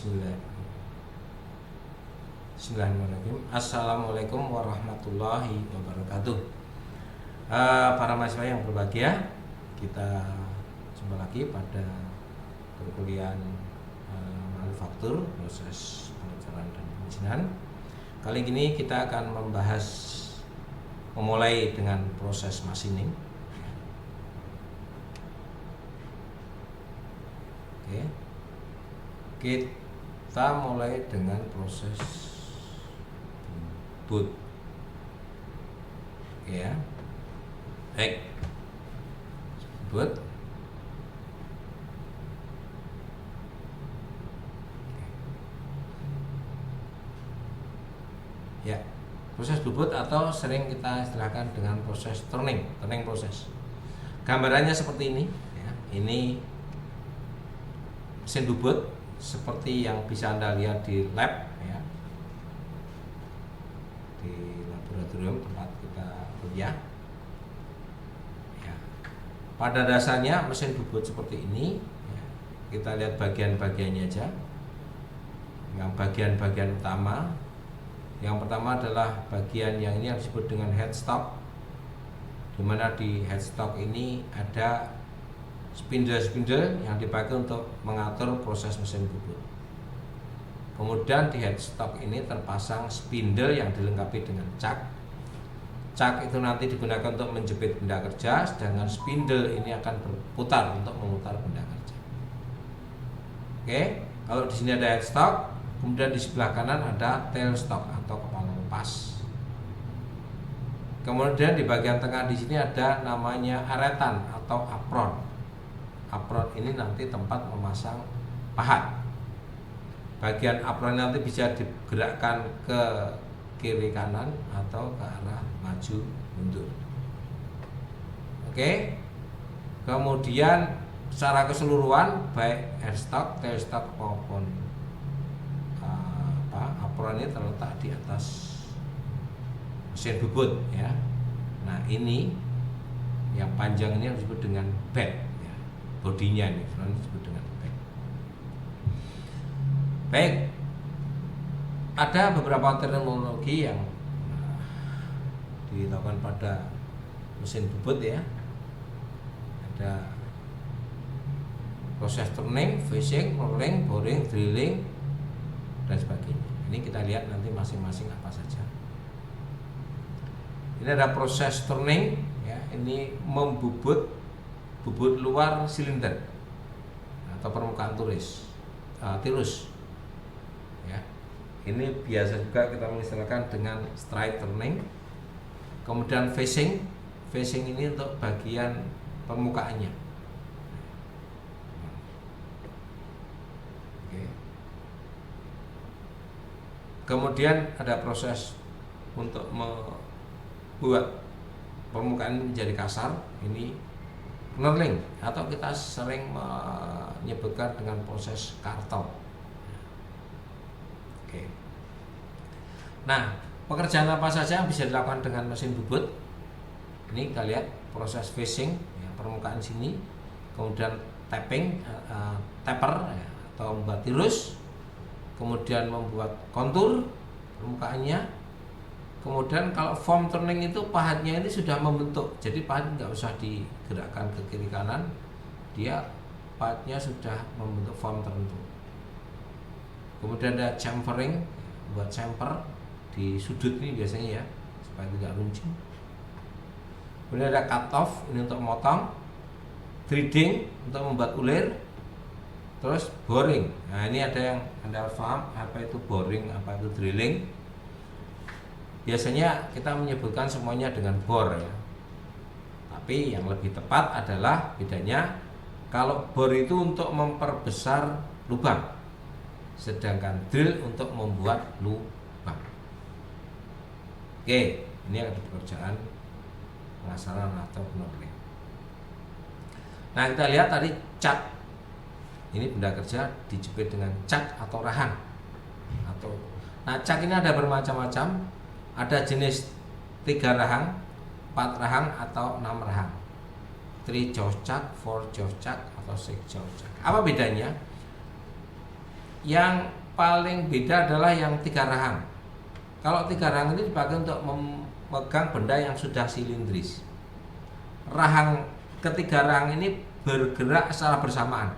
Bismillahirrahmanirrahim. Assalamualaikum warahmatullahi wabarakatuh. Para mahasiswa yang berbahagia, kita jumpa lagi pada perkuliahan manufaktur, proses pengecaran dan perizinan. Kali ini kita akan memulai dengan proses machining. Oke. Kita mulai dengan proses boot. Oke ya. Baik. Boot. Ya, proses bubut atau sering kita istilahkan dengan proses turning proses. Gambarannya seperti ini ya. Ini mesin bubut seperti yang bisa Anda lihat di lab ya, di laboratorium tempat kita kuliah ya. Pada dasarnya mesin bubut seperti ini ya. Kita lihat bagian-bagiannya aja. Yang bagian-bagian utama, yang pertama adalah bagian yang ini yang disebut dengan headstock, dimana di headstock ini ada spindle-spindle yang dipakai untuk mengatur proses mesin bubut. Kemudian di headstock ini terpasang spindle yang dilengkapi dengan cak. Cak itu nanti digunakan untuk menjepit benda kerja, sedangkan spindle ini akan berputar untuk memutar benda kerja. Oke, kalau di sini ada headstock, kemudian di sebelah kanan ada tailstock atau kepala lepas. Kemudian di bagian tengah di sini ada namanya aretan atau apron. Apron ini nanti tempat memasang pahat. Bagian apron nanti bisa digerakkan ke kiri kanan atau ke arah maju mundur. Oke. Kemudian secara keseluruhan baik headstock, tailstock maupun apron ini terletak di atas mesin bubut ya. Nah, ini yang panjang ini yang disebut dengan bed. Bodinya ini disebut dengan bed. Baik, ada beberapa terminologi yang dilakukan pada mesin bubut ya. Ada proses turning, facing, rolling, boring, drilling, dan sebagainya. Ini kita lihat nanti masing-masing apa saja. Ini ada proses turning ya, ini membubut bubut luar silinder atau permukaan tirus ya. Ini biasa juga kita mengistilahkan dengan straight turning. Kemudian facing ini untuk bagian permukaannya. Oke. Kemudian ada proses untuk membuat permukaan ini menjadi kasar, ini knurling atau kita sering menyebutkan dengan proses kartel. Oke. Nah, pekerjaan apa saja yang bisa dilakukan dengan mesin bubut? Ini kita lihat proses facing ya, permukaan sini, kemudian tapping, taper ya, atau membuat tirus, kemudian membuat kontur permukaannya. Kemudian kalau form turning itu pahatnya ini sudah membentuk, jadi pahat nggak usah digerakkan ke kiri kanan, dia pahatnya sudah membentuk form tertentu. Kemudian ada chamfering, buat chamfer di sudut ini biasanya ya, supaya tidak runcing. Kemudian ada cut off, ini untuk motong, threading untuk membuat ulir, terus boring. Nah, ini ada yang Anda paham apa itu boring, apa itu drilling. Biasanya kita menyebutkan semuanya dengan bor ya. Tapi yang lebih tepat adalah bedanya, kalau bor itu untuk memperbesar lubang, sedangkan drill untuk membuat lubang. Oke, ini ada pekerjaan pemasangan atau knurling. Nah, kita lihat tadi cat. Ini benda kerja dijepit dengan cak atau rahang. Nah, cak ini ada bermacam-macam. Ada jenis 3 rahang, 4 rahang atau 6 rahang. 3 jaw chuck, 4 jaw chuck atau 6 jaw chuck. Apa bedanya? yang paling beda adalah yang 3 rahang. Kalau 3 rahang ini dipakai untuk memegang benda yang sudah silindris. Ketiga rahang ini bergerak secara bersamaan.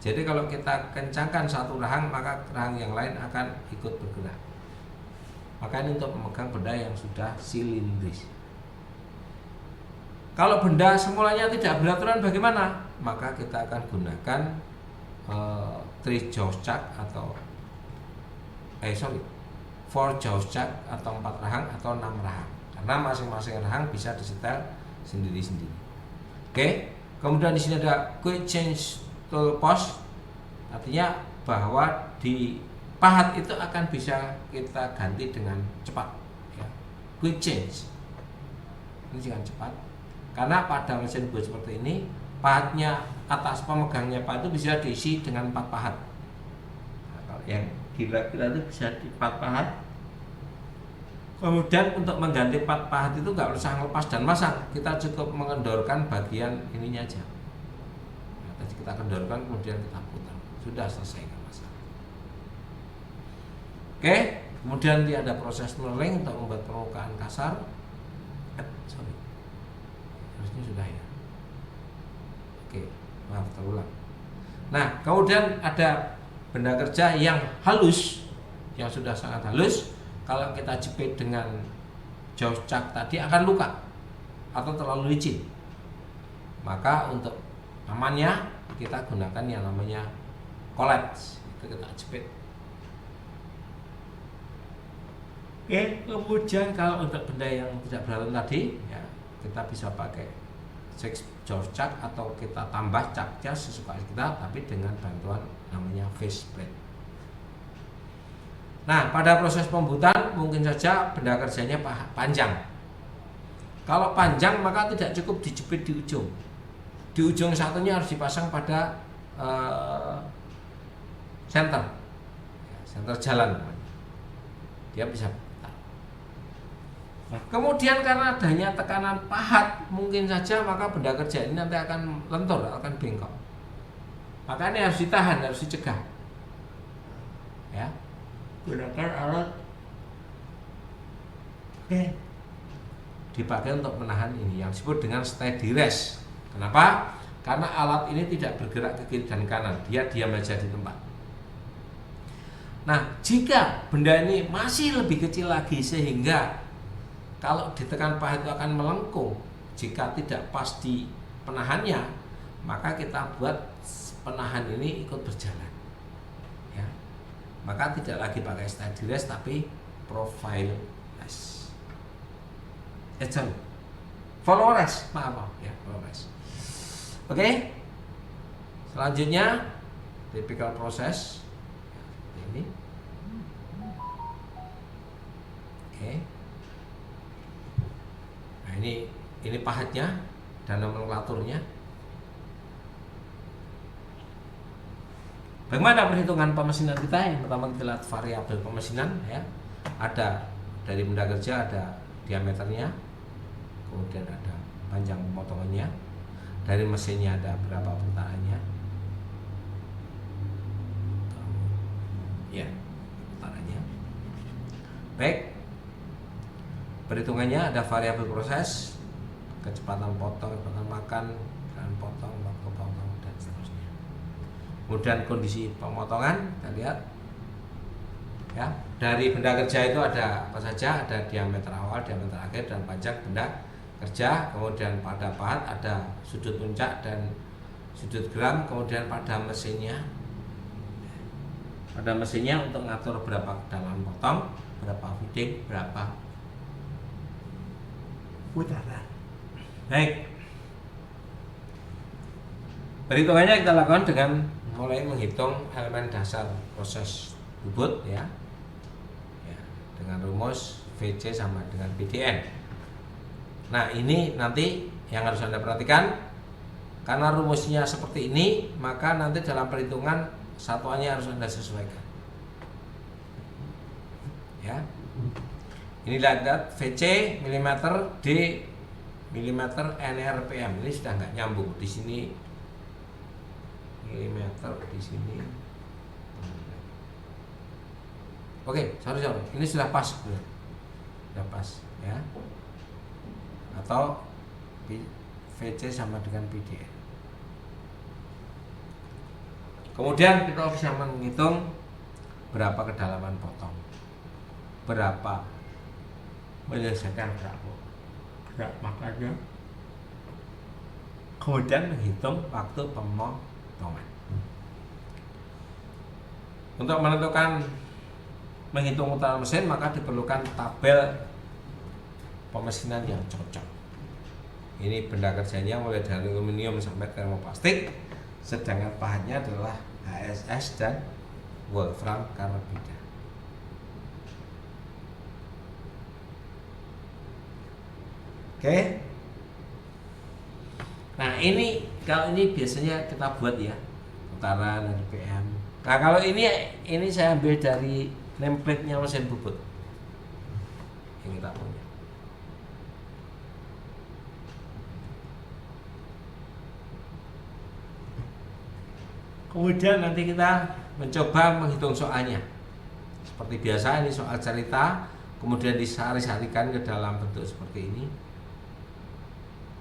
Jadi kalau kita kencangkan satu rahang, maka rahang yang lain akan ikut bergerak. Maka ini untuk memegang benda yang sudah silindris. Kalau benda semulanya tidak beraturan bagaimana? Maka kita akan gunakan 3 jaws chuck atau 4 jaws chuck atau 4 rahang atau 6 rahang. Karena masing-masing rahang bisa disetel sendiri-sendiri. Oke. Kemudian di sini ada quick change tool post. Artinya bahwa di pahat itu akan bisa kita ganti dengan cepat, ya. Quick change. Ini dengan cepat. Karena pada mesin boot seperti ini, pahatnya atas pemegangnya pahat itu bisa diisi dengan 4 pahat. Nah, kalau yang kira-kira itu bisa di 4 pahat. Kemudian untuk mengganti 4 pahat itu nggak usah lepas dan masang, kita cukup mengendorkan bagian ininya aja. Nah, tadi kita kendorkan, kemudian kita putar, sudah selesai masalah. Oke, kemudian dia ada proses milling untuk membuat permukaan kasar. Harusnya sudah ya. Oke, maaf terulang. Nah, kemudian ada benda kerja yang halus, yang sudah sangat halus. Kalau kita jepit dengan jaws chuck tadi akan luka atau terlalu licin. Maka untuk amannya kita gunakan yang namanya collet. Itu kita jepit. Oke, kemudian kalau untuk benda yang tidak beraturan tadi, ya kita bisa pakai 6 jaws chuck atau kita tambah chucknya sesuka kita, tapi dengan bantuan namanya face plate. Nah, pada proses pembuatan mungkin saja benda kerjanya panjang. Kalau panjang maka tidak cukup dijepit di ujung. Di ujung satunya harus dipasang pada center jalan. Dia bisa. Kemudian karena adanya tekanan pahat mungkin saja maka benda kerja ini nanti akan lentur, akan bengkok. Maka ini harus ditahan, harus dicegah. Ya. Gunakan alat dipakai untuk menahan ini yang disebut dengan steady rest. Kenapa? Karena alat ini tidak bergerak ke kiri dan kanan, dia diam aja di tempat. Nah, jika benda ini masih lebih kecil lagi sehingga kalau ditekan pahat itu akan melengkung, jika tidak pas di penahannya, maka kita buat penahan ini ikut berjalan. Ya. Maka tidak lagi pakai steady rest tapi profile rest. Follow rest, maaf ya, follow rest. Oke. Selanjutnya typical proses. Ini. Oke. Nah, ini pahatnya dan nomenklaturnya. Bagaimana perhitungan pemesinan kita? Yang pertama kita lihat variabel pemesinan, ya. Ada dari benda kerja, ada diameternya, kemudian ada panjang pemotongannya, dari mesinnya ada berapa putarannya, ya, putarannya. Baik, perhitungannya ada variabel proses, kecepatan potong, kecepatan makan, dan potong, waktu potong, dan seterusnya. Kemudian kondisi pemotongan kita lihat, ya, dari benda kerja itu ada apa saja, ada diameter awal, diameter akhir, dan panjang benda kerja. Kemudian pada pahat ada sudut puncak dan sudut geram. Kemudian pada mesinnya untuk mengatur berapa kedalaman potong, berapa feeding, berapa putaran. Baik, perhitungannya kita lakukan dengan mulai menghitung elemen dasar proses bubut, ya, dengan rumus VC sama dengan PDN. Nah, ini nanti yang harus Anda perhatikan, karena rumusnya seperti ini, maka nanti dalam perhitungan satuannya harus Anda sesuaikan, ya. Ini lihat VC mm, D mm, NRPM. Ini sudah nggak nyambung di sini. Milimeter di sini. Oke, sorry, ini sudah pas, sudah pas ya. Atau VC sama dengan PDN. Kemudian kita bisa menghitung berapa kedalaman potong, berapa menyelesaikan gerak makanya. Kemudian menghitung waktu pemotongan. Untuk menentukan menghitung utama mesin maka diperlukan tabel pemesinan yang cocok. Ini benda kerjanya mulai dari aluminium sampai termoplastik, sedangkan bahannya adalah HSS dan wolfram karbida. Oke. Nah ini kalau ini biasanya kita buat ya, putaran RPM. Nah kalau ini saya ambil dari template-nya mesin bubut yang kita punya. Kemudian nanti kita mencoba menghitung soalnya. Seperti biasa ini soal cerita, kemudian disari-sarikan ke dalam bentuk seperti ini.